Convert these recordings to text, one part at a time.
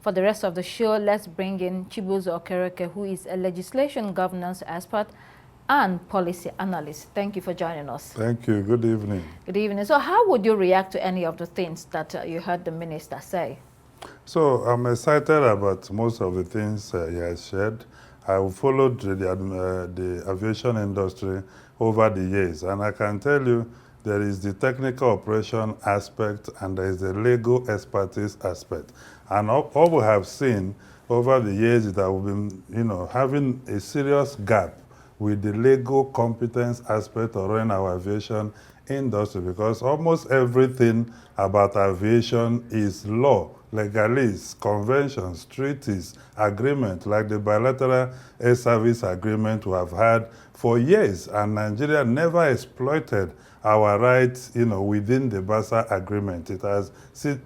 For the rest of the show, let's bring in Chibuzor Okereke, who is a legislation governance expert and policy analyst. Thank you for joining us. Thank you. Good evening. Good evening. So how would you react to any of the things that you heard the minister say? So I'm excited about most of the things he has shared. I've followed the aviation industry over the years, and I can tell you there is the technical operation aspect and there is the legal expertise aspect. And all we have seen over the years is that we've been, having a serious gap with the legal competence aspect of running our aviation industry, because almost everything about aviation is law, legalese, conventions, treaties, agreements, like the bilateral air service agreement we have had for years, and Nigeria never exploited our rights, within the BASA agreement. It has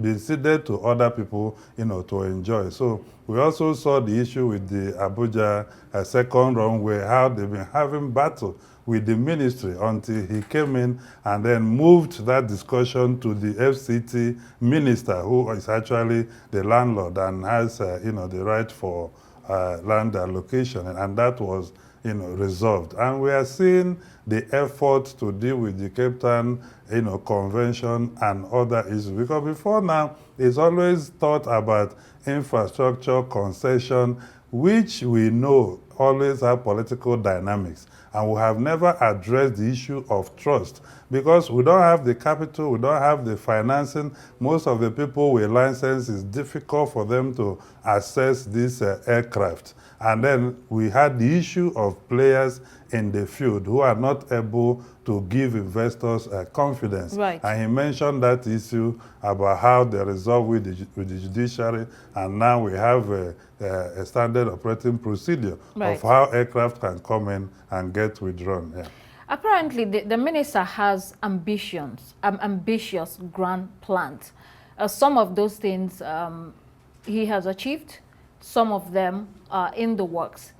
been ceded to other people, to enjoy. So we also saw the issue with the Abuja second runway, how they've been having battle with the ministry until he came in and then moved that discussion to the FCT minister, who is actually the landlord and has, the right for land allocation, and that was, resolved. And we are seeing the effort to deal with the Cape Town, convention and other issues. Because before now, it's always thought about infrastructure concession, which we know always have political dynamics. And we have never addressed the issue of trust, because we don't have the capital, we don't have the financing. Most of the people with license, it's difficult for them to access this aircraft. And then we had the issue of players in the field who are not able to give investors confidence. Right. And he mentioned that issue about how they resolve with the judiciary, and now we have a standard operating procedure of how aircraft can come in and get withdrawn. Yeah. Apparently, the minister has ambitious grand plans. Some of those things he has achieved, some of them are in the works.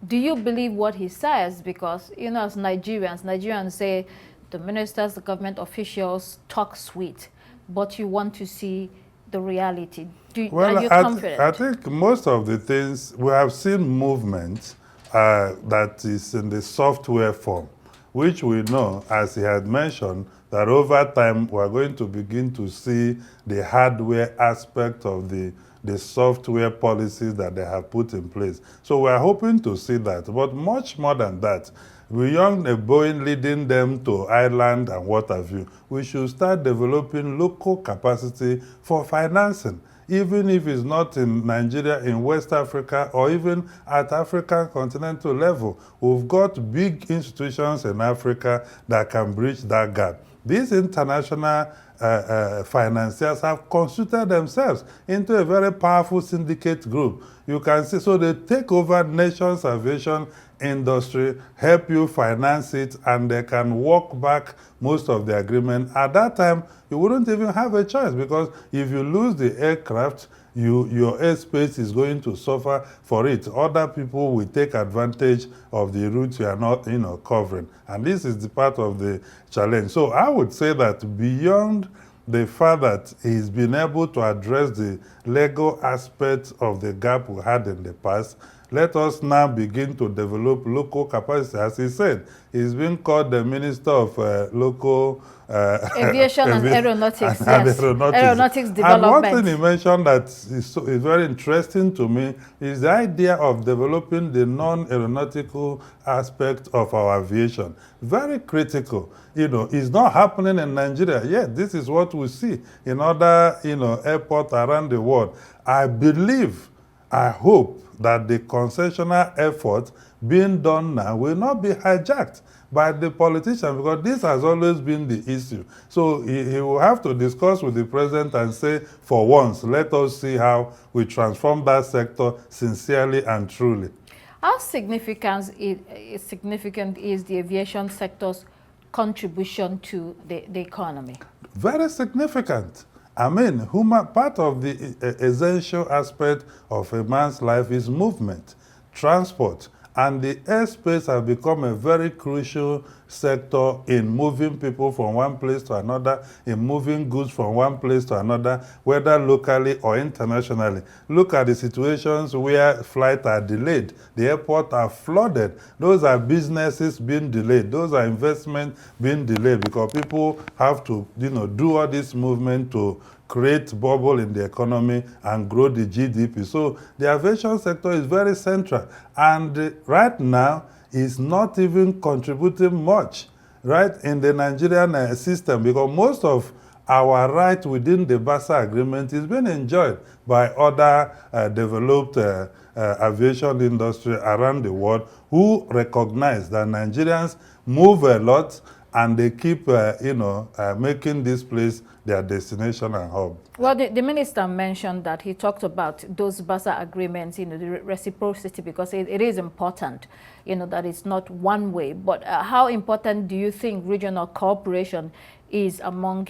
Do you believe what he says? Because, as Nigerians say the ministers, the government officials talk sweet, but you want to see the reality. Are you confident? I think most of the things, we have seen movement that is in the software form, which we know, as he had mentioned, that over time we're going to begin to see the hardware aspect of the software policies that they have put in place. So we're hoping to see that. But much more than that, beyond a Boeing leading them to Ireland and what have you, we should start developing local capacity for financing, even if it's not in Nigeria, in West Africa, or even at African Continental Level. We've got big institutions in Africa that can bridge that gap. These international financiers have constituted themselves into a very powerful syndicate group. You can see, so they take over nations' aviation industry, help you finance it, and they can walk back most of the agreement. At that time, you wouldn't even have a choice, because if you lose the aircraft, your airspace is going to suffer for it. Other people will take advantage of the routes you are not, covering. And this is the part of the challenge. So I would say that beyond the fact that he's been able to address the legal aspects of the gap we had in the past, let us now begin to develop local capacity. As he said, he's been called the Minister of Local Aviation and Aeronautics, yes. Aeronautics development. And one thing he mentioned that is very interesting to me is the idea of developing the non-aeronautical aspect of our aviation. Very critical. It's not happening in Nigeria yet. This is what we see in other, airports around the world. I believe, I hope that the concessional effort being done now will not be hijacked by the politician, because this has always been the issue. So he will have to discuss with the president and say, for once, let us see how we transform that sector sincerely and truly. How significant is the aviation sector's contribution to the economy? Very significant. I mean, part of the essential aspect of a man's life is movement, transport, and the airspace has become a very crucial sector in moving people from one place to another, in moving goods from one place to another, whether locally or internationally. Look at the situations where flights are delayed. The airports are flooded. Those are businesses being delayed. Those are investments being delayed because people have to, do all this movement to create bubble in the economy and grow the GDP. So the aviation sector is very central. And right now, is not even contributing much, right, in the Nigerian system, because most of our right within the BASA agreement is being enjoyed by other developed aviation industry around the world who recognize that Nigerians move a lot and they keep, making this place their destination and hub. Well, the minister mentioned that he talked about those BASA agreements, the reciprocity, because it is important, that it's not one way. But how important do you think regional cooperation is among,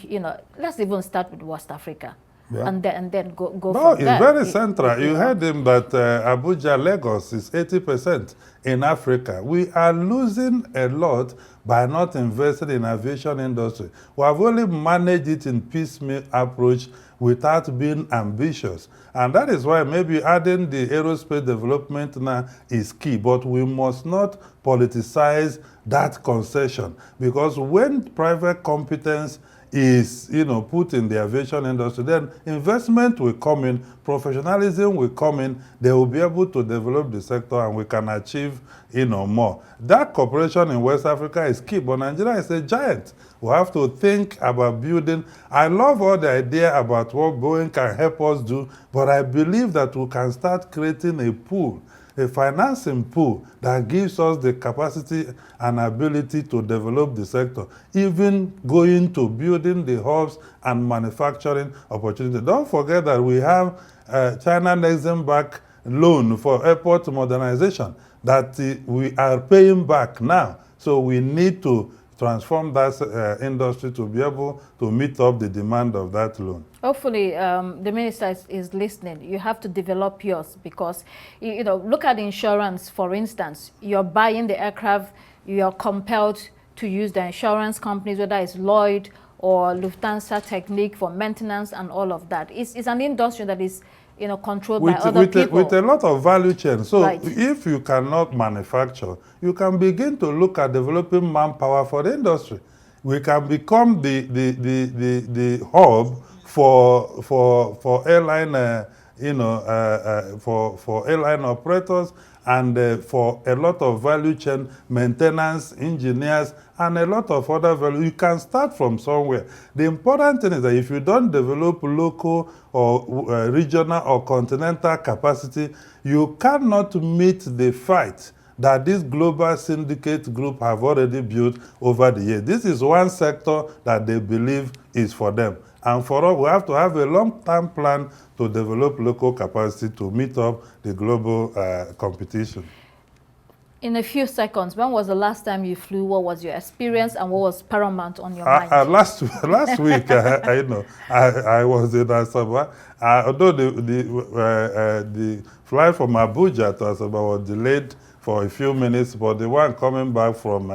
let's even start with West Africa? Yeah. And then go no, from it's there. Very central. You heard him that Abuja, Lagos is 80% in Africa. We are losing a lot by not investing in aviation industry. We have only managed it in piecemeal approach without being ambitious. And that is why maybe adding the aerospace development now is key. But we must not politicize that concession, because when private competence is put in the aviation industry, then investment will come in, professionalism will come in, they will be able to develop the sector and we can achieve more. That cooperation in West Africa is key, but Nigeria is a giant. We have to think about building. I love all the idea about what Boeing can help us do, but I believe that we can start creating a pool, a financing pool that gives us the capacity and ability to develop the sector, even going to building the hubs and manufacturing opportunity. Don't forget that we have China Exim Bank loan for airport modernization that we are paying back now. So we need to transform that industry to be able to meet up the demand of that loan. Hopefully, the minister is listening. You have to develop yours because, look at insurance, for instance. You're buying the aircraft, you're compelled to use the insurance companies, whether it's Lloyd or Lufthansa Technique for maintenance and all of that. It's an industry that is controlled by other people. With a lot of value chain. So right. If you cannot manufacture, you can begin to look at developing manpower for the industry. We can become the hub for airline, for airline operators and for a lot of value chain maintenance, engineers, and a lot of other value. You can start from somewhere. The important thing is that if you don't develop local or regional or continental capacity, you cannot meet the fight that this global syndicate group have already built over the years. This is one sector that they believe is for them. And for us, we have to have a long-term plan to develop local capacity to meet up the global competition. In a few seconds, when was the last time you flew? What was your experience and what was paramount on your mind? Last week, I was in Asaba. Although the flight from Abuja to Asaba was delayed for a few minutes, but the one coming back from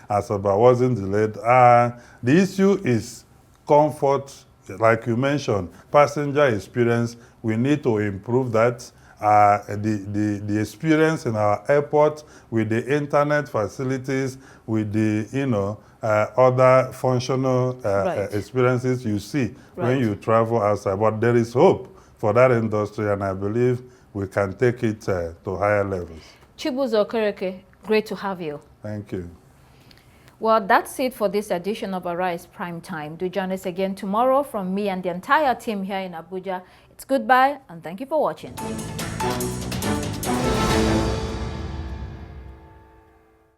Asaba wasn't delayed. The issue is comfort, like you mentioned, passenger experience. We need to improve that. The experience in our airport with the internet facilities, with the other functional right. experiences you see right. when you travel outside. But there is hope for that industry, and I believe we can take it to higher levels. Chibuzor Okereke, great to have you. Thank you. Well, that's it for this edition of Arise Prime Time. Do join us again tomorrow from me and the entire team here in Abuja. It's goodbye and thank you for watching.